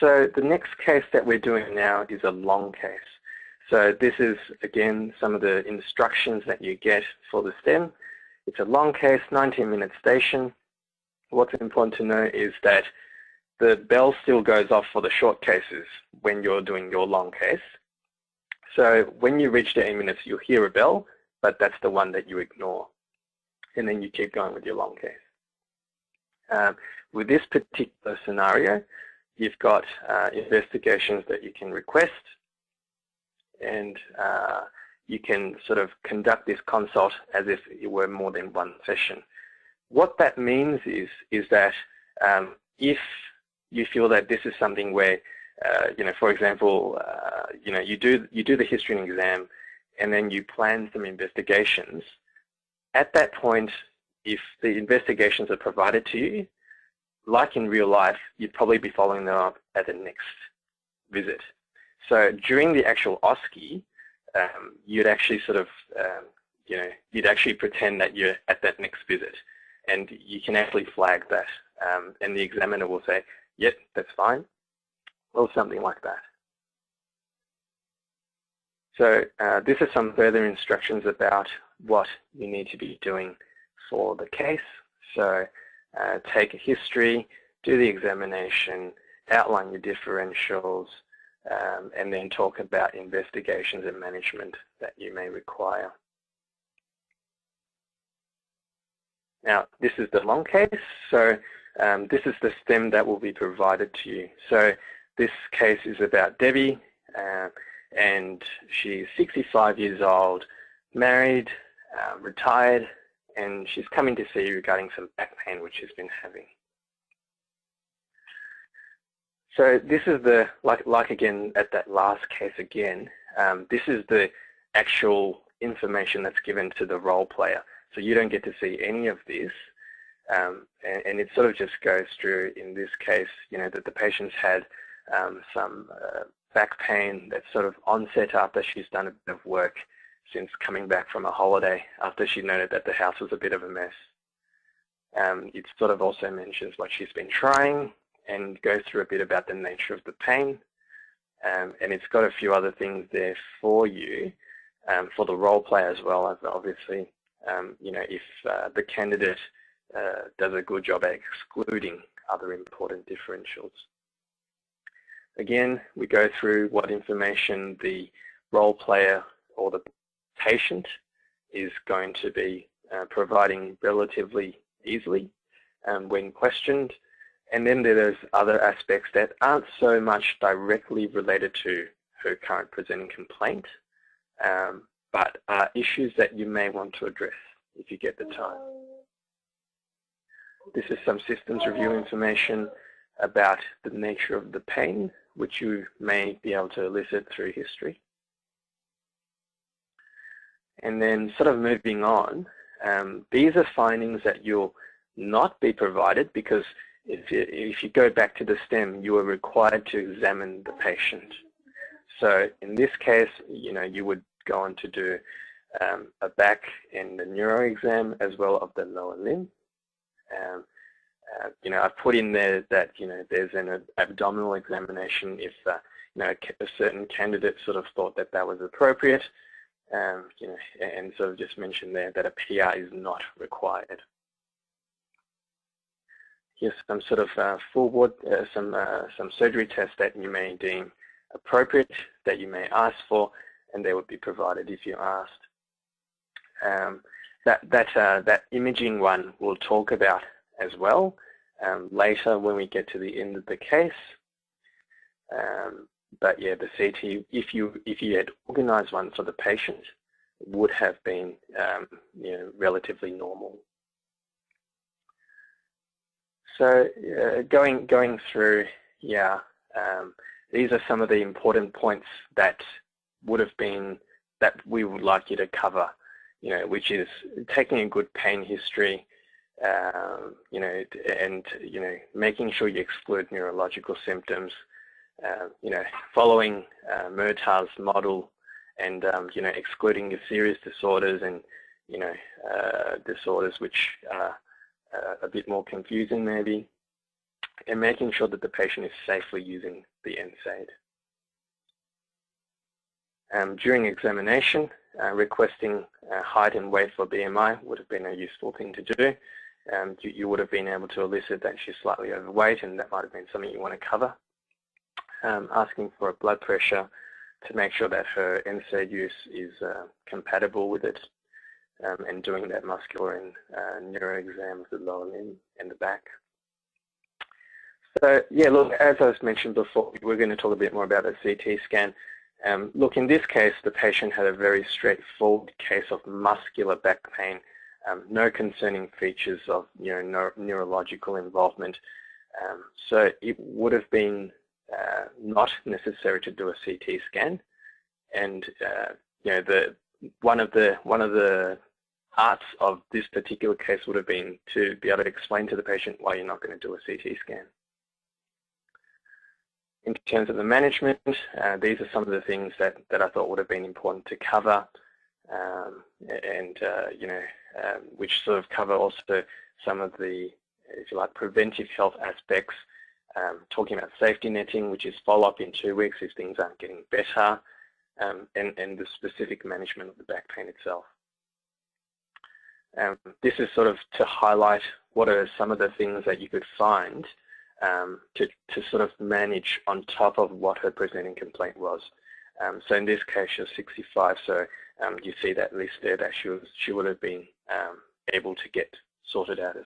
So the next case that we're doing now is a long case. So this is, again, some of the instructions that you get for the STEM. It's a long case, 19-minute station. What's important to know is that the bell still goes off for the short cases when you're doing your long case. So when you reach the 8 minutes, you'll hear a bell, but that's the one that you ignore. And then you keep going with your long case. With this particular scenario, you've got investigations that you can request, and you can sort of conduct this consult as if it were more than one session. What that means is that if you feel that this is something where, for example, you do the history and exam, and then you plan some investigations. At that point, if the investigations are provided to you, like in real life, you'd probably be following them up at the next visit. So during the actual OSCE, you'd actually sort of, you'd actually pretend that you're at that next visit, and you can actually flag that, and the examiner will say, yep, that's fine, or something like that. So this is some further instructions about what you need to be doing for the case. So take a history, do the examination, outline your differentials, and then talk about investigations and management that you may require. Now, this is the long case, so this is the STEM that will be provided to you. So this case is about Debbie, and she's 65 years old, married, retired, and she's coming to see you regarding some back pain which she's been having. So this is the, like again at that last case again, this is the actual information that's given to the role player. So you don't get to see any of this, and it sort of just goes through, in this case, that the patient's had some back pain that's sort of onset after she's done a bit of work since coming back from a holiday, after she noted that the house was a bit of a mess. It sort of also mentions what she's been trying and goes through a bit about the nature of the pain. And it's got a few other things there for you, for the role play as well, as obviously, if the candidate does a good job at excluding other important differentials. Again, we go through what information the role player or the patient is going to be providing relatively easily when questioned. And then there's other aspects that aren't so much directly related to her current presenting complaint, but are issues that you may want to address if you get the time. This is some systems review information about the nature of the pain, which you may be able to elicit through history. And then sort of moving on, these are findings that you'll not be provided, because if you go back to the STEM, you are required to examine the patient. So in this case, you would go on to do a back and a neuro exam as well of the lower limb. I've put in there that there's an abdominal examination if a certain candidate sort of thought that that was appropriate, and sort of just mentioned there that a PR is not required. Here's some sort of forward, some surgery tests that you may deem appropriate, that you may ask for, and they would be provided if you asked. That imaging one we'll talk about as well later when we get to the end of the case. But yeah, the CT, if you had organised one for the patient, would have been relatively normal. So going through, these are some of the important points that would have been, that we would like you to cover, which is taking a good pain history, and making sure you exclude neurological symptoms, following Murtaugh's model, and excluding your serious disorders and disorders which are a bit more confusing maybe. and making sure that the patient is safely using the NSAID. During examination, requesting height and weight for BMI would have been a useful thing to do. You would have been able to elicit that she's slightly overweight, and that might have been something you want to cover. Asking for a blood pressure to make sure that her NSAID use is compatible with it, and doing that muscular and neuro exam of the lower limb and the back. So yeah, look, as I mentioned before, we're going to talk a bit more about a CT scan. Look, in this case, the patient had a very straightforward case of muscular back pain, no concerning features of neurological involvement. So it would have been not necessary to do a CT scan, and one of the arts of this particular case would have been to be able to explain to the patient why you're not going to do a CT scan. In terms of the management, these are some of the things that I thought would have been important to cover, which sort of cover also some of the, if you like, preventive health aspects, talking about safety netting, which is follow-up in 2 weeks if things aren't getting better, and the specific management of the back pain itself. This is sort of to highlight what are some of the things that you could find to sort of manage on top of what her presenting complaint was. So in this case, she was 65, so you see that list there that she would have been able to get sorted out as